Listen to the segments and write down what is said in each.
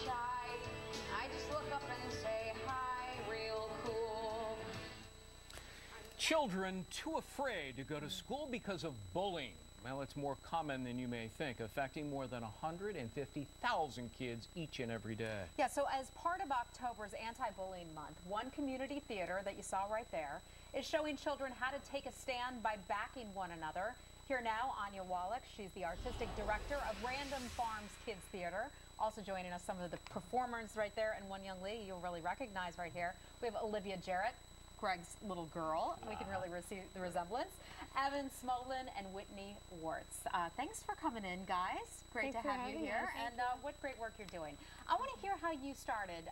shy. I just look up and say hi, real cool. Children too afraid to go to school because of bullying. Well, it's more common than you may think, affecting more than 150,000 kids each and every day. Yeah, so as part of October's Anti-Bullying Month, one community theater that you saw right there is showing children how to take a stand by backing one another. Here now, Anya Wallach. She's the artistic director of Random Farms Kids Theater. Also joining us, some of the performers right there, and one young lady you'll really recognize right here. We have Olivia Jarrett, Greg's little girl. We can really see the resemblance. Evan Smolin and Whitney Warts. Thanks for coming in, guys. Great to have you here. And what great work you're doing. I want to hear how you started.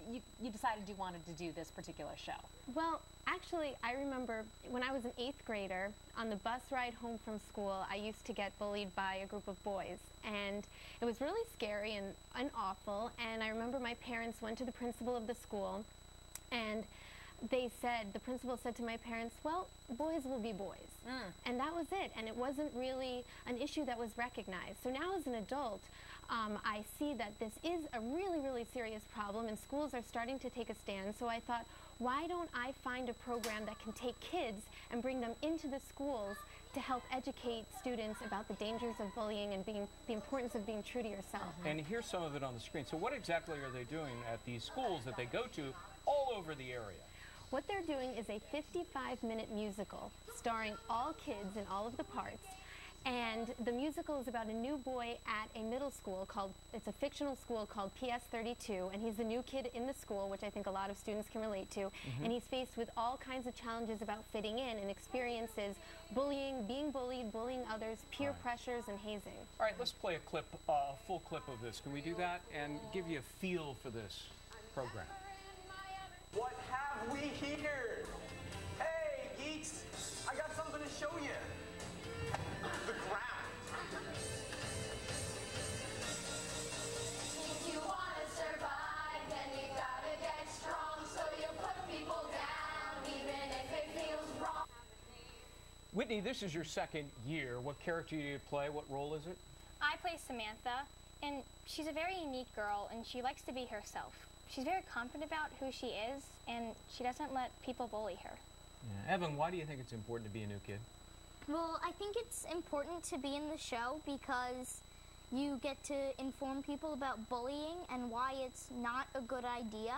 You decided you wanted to do this particular show. Well, actually, I remember when I was an 8th grader, on the bus ride home from school, I used to get bullied by a group of boys. And it was really scary and awful. And I remember my parents went to the principal of the school, and the principal said to my parents, well, boys will be boys. And that was it. And it wasn't really an issue that was recognized. So now as an adult, I see that this is a really, really serious problem, and schools are starting to take a stand. So I thought, why don't I find a program that can take kids and bring them into the schools to help educate students about the dangers of bullying and the importance of being true to yourself. And here's some of it on the screen. So what exactly are they doing at these schools that they go to all over the area? What they're doing is a 55-minute musical starring all kids in all of the parts. And the musical is about a new boy at a middle school it's a fictional school called PS32, and he's the new kid in the school, which I think a lot of students can relate to. And he's faced with all kinds of challenges about fitting in and experiences bullying, being bullied, bullying others, peer pressures, and hazing. All right, let's play a clip, full clip of this. Can we do that and give you a feel for this program? What have we here? Hey, geeks, I got something to show you. The ground. If you want to survive, then you gotta get strong, so you put people down, even if it feels wrong. Whitney, this is your second year. What character do you play? What role is it? I play Samantha, and she's a very unique girl, and she likes to be herself. She's very confident about who she is, and she doesn't let people bully her. Yeah. Evan, why do you think it's important to be a new kid? Well, I think it's important to be in the show because you get to inform people about bullying and why it's not a good idea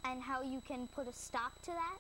and how you can put a stop to that.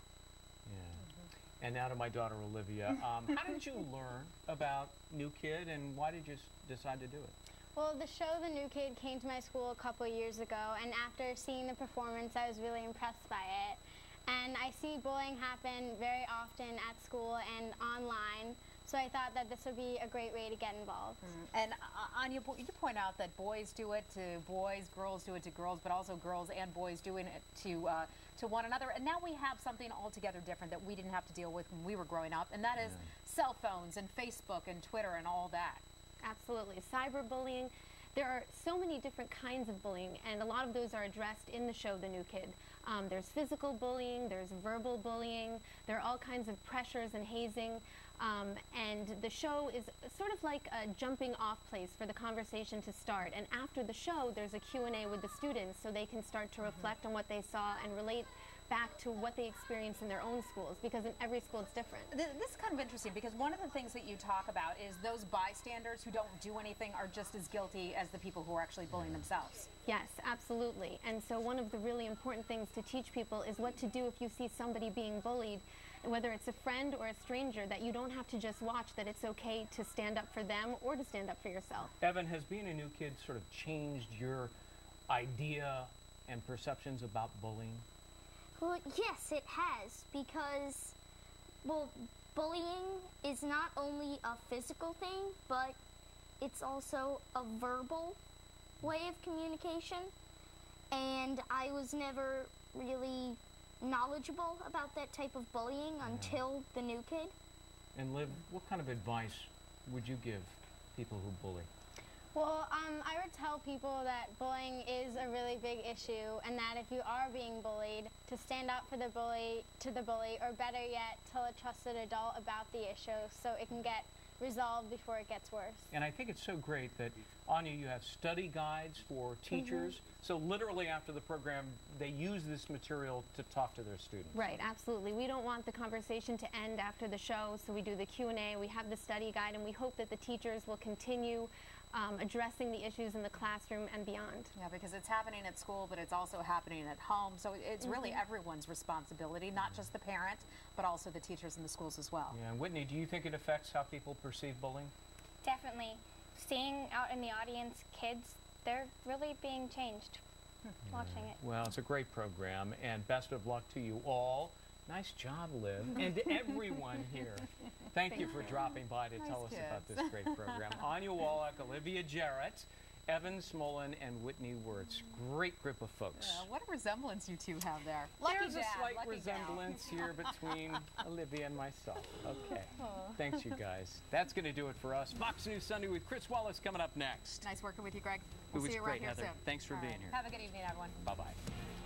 Yeah. And now to my daughter, Olivia. How did you learn about New Kid, and why did you decide to do it? Well, the show The New Kid came to my school a couple years ago, and after seeing the performance, I was really impressed by it. And I see bullying happen very often at school and online, so I thought that this would be a great way to get involved. And Anya, you point out that boys do it to boys, girls do it to girls, but also girls and boys doing it to one another. And now we have something altogether different that we didn't have to deal with when we were growing up, and that is cell phones and Facebook and Twitter and all that. Absolutely. Cyberbullying. There are so many different kinds of bullying, and a lot of those are addressed in the show The New Kid. There's physical bullying, there's verbal bullying, there are all kinds of pressures and hazing, and the show is sort of like a jumping off place for the conversation to start. And after the show, there's a Q&A with the students so they can start to reflect on what they saw and relate back to what they experience in their own schools, because in every school it's different. This is kind of interesting because one of the things that you talk about is those bystanders who don't do anything are just as guilty as the people who are actually bullying themselves. Yes, absolutely. And so one of the really important things to teach people is what to do if you see somebody being bullied, whether it's a friend or a stranger, that you don't have to just watch, that it's okay to stand up for them or to stand up for yourself. Evan, has being a new kid sort of changed your idea and perceptions about bullying? Well, yes, it has, because, well, bullying is not only a physical thing, but it's also a verbal way of communication, and I was never really knowledgeable about that type of bullying until The New Kid. And Liv, what kind of advice would you give people who bully? Well, I would tell people that bullying is a really big issue, and that if you are being bullied, to stand up for the bully, or better yet, tell a trusted adult about the issue so it can get resolved before it gets worse. And I think it's so great that, Anya, you have study guides for teachers. So literally after the program, they use this material to talk to their students. Right, absolutely. We don't want the conversation to end after the show, so we do the Q&A, we have the study guide, and we hope that the teachers will continue addressing the issues in the classroom and beyond. Yeah, because it's happening at school, but it's also happening at home. So it's really everyone's responsibility, not just the parent, but also the teachers in the schools as well. Yeah, and Whitney, do you think it affects how people perceive bullying? Definitely. Seeing out in the audience kids, they're really being changed watching it. Well, it's a great program, and best of luck to you all. Nice job, Liv, and to everyone here. Thank you for dropping by to tell us about this great program. Anya Wallach, Olivia Jarrett, Evan Smolin, and Whitney Wirtz. Great group of folks. What a resemblance you two have there. Lucky There's a dad, slight lucky resemblance here between Olivia and myself. Okay. Thanks, you guys. That's going to do it for us. Fox News Sunday with Chris Wallace coming up next. Nice working with you, Greg. It We'll was see you great, around here Heather. soon. Thanks for All being right. here. Have a good evening, everyone. Bye-bye.